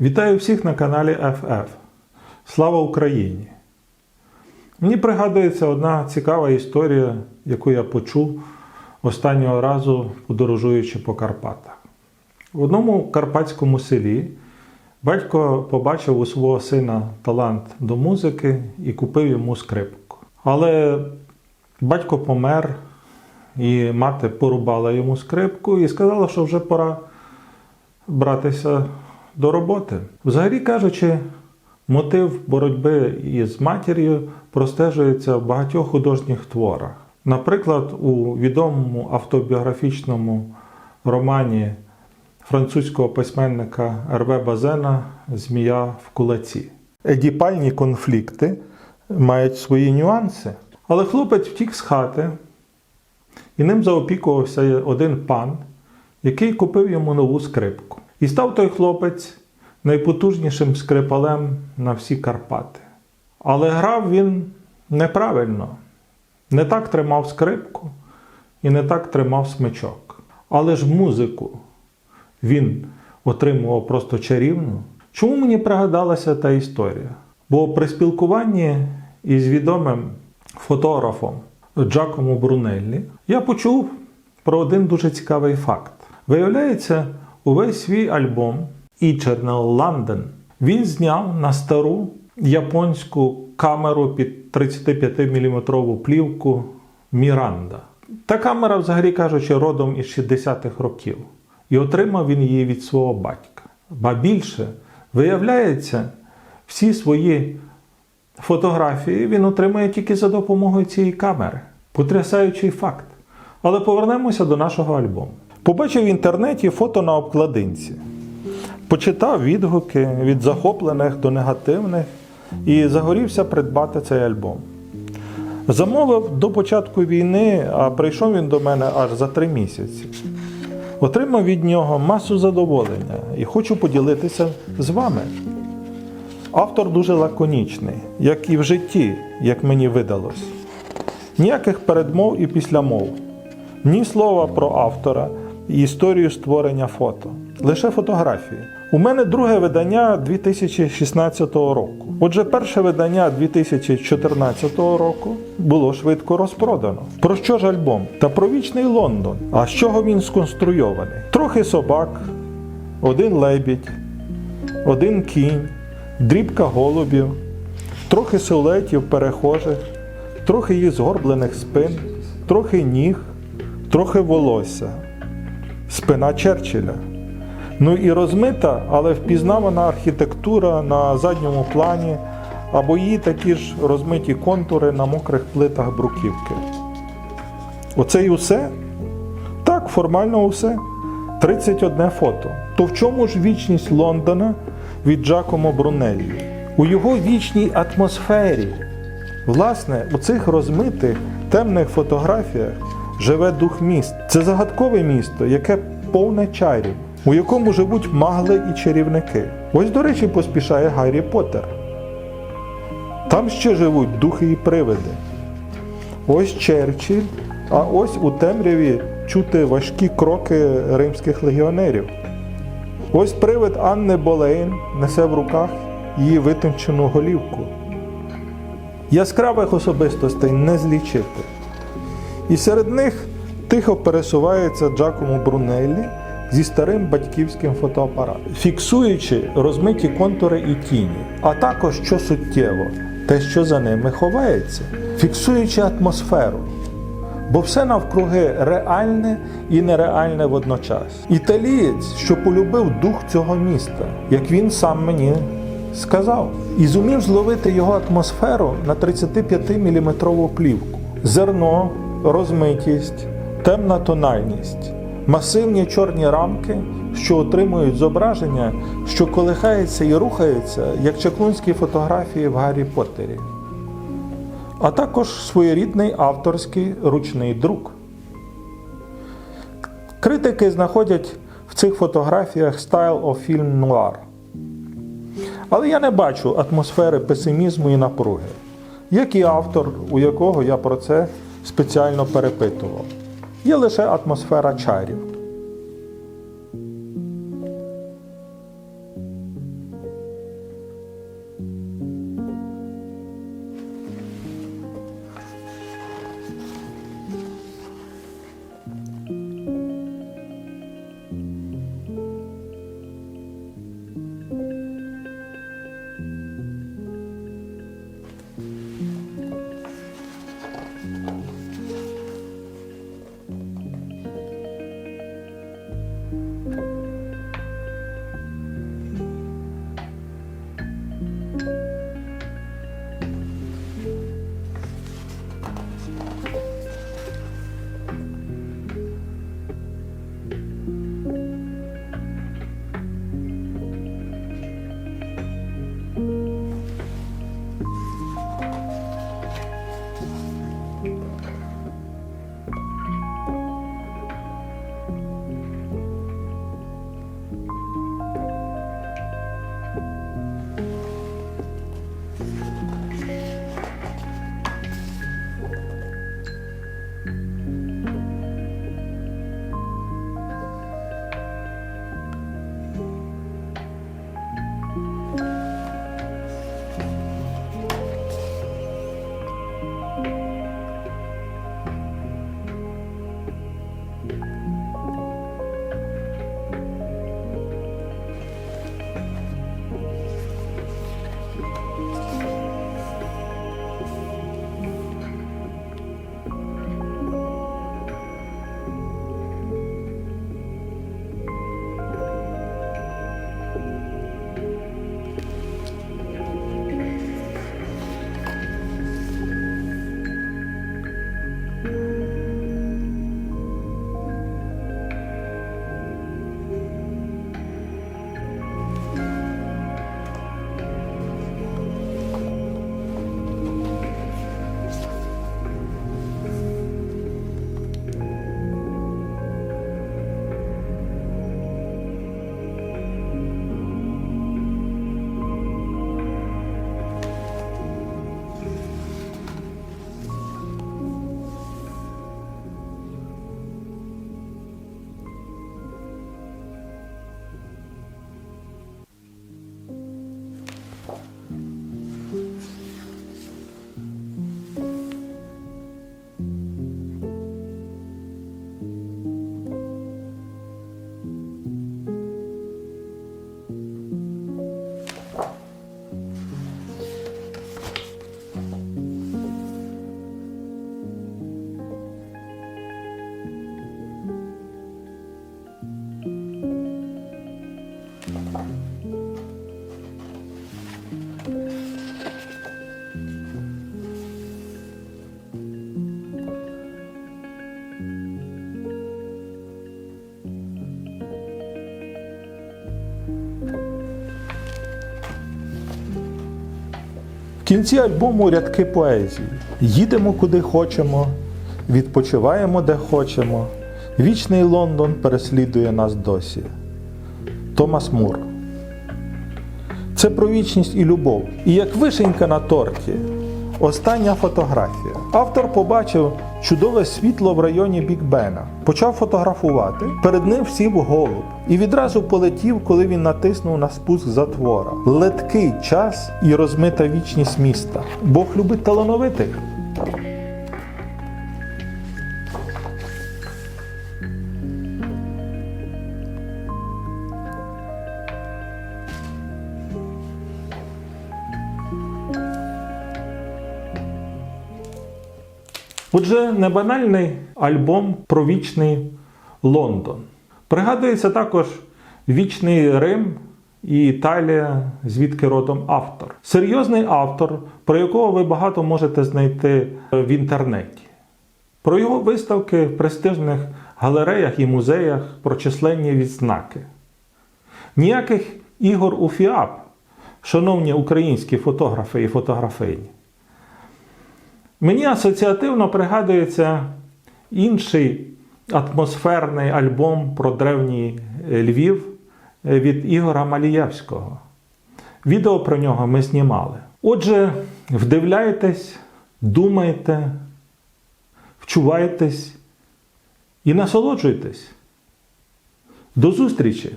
Вітаю всіх на каналі FF. Слава Україні! Мені пригадується одна цікава історія, яку я почув останнього разу, подорожуючи по Карпатах. В одному карпатському селі батько побачив у свого сина талант до музики і купив йому скрипку. Але батько помер, і мати порубала йому скрипку і сказала, що вже пора братися до роботи. Взагалі кажучи, мотив боротьби із матір'ю простежується в багатьох художніх творах. Наприклад, у відомому автобіографічному романі французького письменника Ерве Базена «Змія в кулаці». Едіпальні конфлікти мають свої нюанси. Але хлопець втік з хати, і ним заопікувався один пан, який купив йому нову скрипку. І став той хлопець найпотужнішим скрипалем на всі Карпати. Але грав він неправильно. Не так тримав скрипку і не так тримав смичок. Але ж музику він отримував просто чарівну. Чому мені пригадалася та історія? Бо при спілкуванні із відомим фотографом Джакомо Брунеллі я почув про один дуже цікавий факт. Виявляється, увесь свій альбом «Eternal London» він зняв на стару японську камеру під 35-мм плівку Міранда. Та камера, взагалі кажучи, родом із 60-х років. І отримав він її від свого батька. Ба більше, виявляється, всі свої фотографії він отримує тільки за допомогою цієї камери. Потрясаючий факт. Але повернемося до нашого альбому. Побачив в інтернеті фото на обкладинці. Почитав відгуки від захоплених до негативних і загорівся придбати цей альбом. Замовив до початку війни, а прийшов він до мене аж за 3 місяці. Отримав від нього масу задоволення і хочу поділитися з вами. Автор дуже лаконічний, як і в житті, як мені видалось. Ніяких передмов і післямов. Ні слова про автора і історію створення фото. Лише фотографії. У мене друге видання 2016 року. Отже, перше видання 2014 року було швидко розпродано. Про що ж альбом? Та про вічний Лондон. А з чого він сконструйований? Трохи собак, один лебідь, один кінь, дрібка голубів, трохи силуетів перехожих, трохи їх згорблених спин, трохи ніг, трохи волосся. Спина Черчилля. Ну і розмита, але впізнавана архітектура на задньому плані, або її такі ж розмиті контури на мокрих плитах бруківки. Оце і усе? Так, формально усе. 31 фото. То в чому ж вічність Лондона від Джакомо Брунеллі? У його вічній атмосфері. Власне, у цих розмитих, темних фотографіях живе дух міст. Це загадкове місто, яке повне чарів, у якому живуть магли і чарівники. Ось, до речі, поспішає Гаррі Поттер. Там ще живуть духи і привиди. Ось Черчилль, а ось у темряві чути важкі кроки римських легіонерів. Ось привид Анни Болейн несе в руках її витончену голівку. Яскравих особистостей не злічити. І серед них тихо пересувається Джакомо Брунеллі зі старим батьківським фотоапаратом, фіксуючи розмиті контури і тіні, а також, що суттєво, те, що за ними ховається, фіксуючи атмосферу. Бо все навкруги реальне і нереальне водночас. Італієць, що полюбив дух цього міста, як він сам мені сказав, і зумів зловити його атмосферу на 35-мм плівку. Зерно, розмитість, темна тональність, масивні чорні рамки, що отримують зображення, що колихається і рухається, як чаклунські фотографії в Гаррі Поттері. А також своєрідний авторський ручний друк. Критики знаходять в цих фотографіях style of film noir. Але я не бачу атмосфери песимізму і напруги, як і автор, у якого я про це спеціально перепитував. Є лише атмосфера чарів. кінці альбому рядки поезії. Їдемо куди хочемо, відпочиваємо де хочемо. Вічний Лондон переслідує нас досі. Томас Мур. Це про вічність і любов. І як вишенька на торті. Остання фотографія. Автор побачив чудове світло в районі Біг-Бена. Почав фотографувати. Перед ним сів голуб. І відразу полетів, коли він натиснув на спуск затвора. Леткий час і розмита вічність міста. Бог любить талановитих. Отже, небанальний альбом про вічний Лондон. Пригадується також вічний Рим і Італія, звідки родом автор. Серйозний автор, про якого ви багато можете знайти в інтернеті. Про його виставки в престижних галереях і музеях, про численні відзнаки. Ніяких ігор у ФІАП, шановні українські фотографи і фотографині. Мені асоціативно пригадується інший атмосферний альбом про древній Львів від Ігора Малієвського. Відео про нього ми знімали. Отже, вдивляйтесь, думайте, вчувайтесь і насолоджуйтесь. До зустрічі!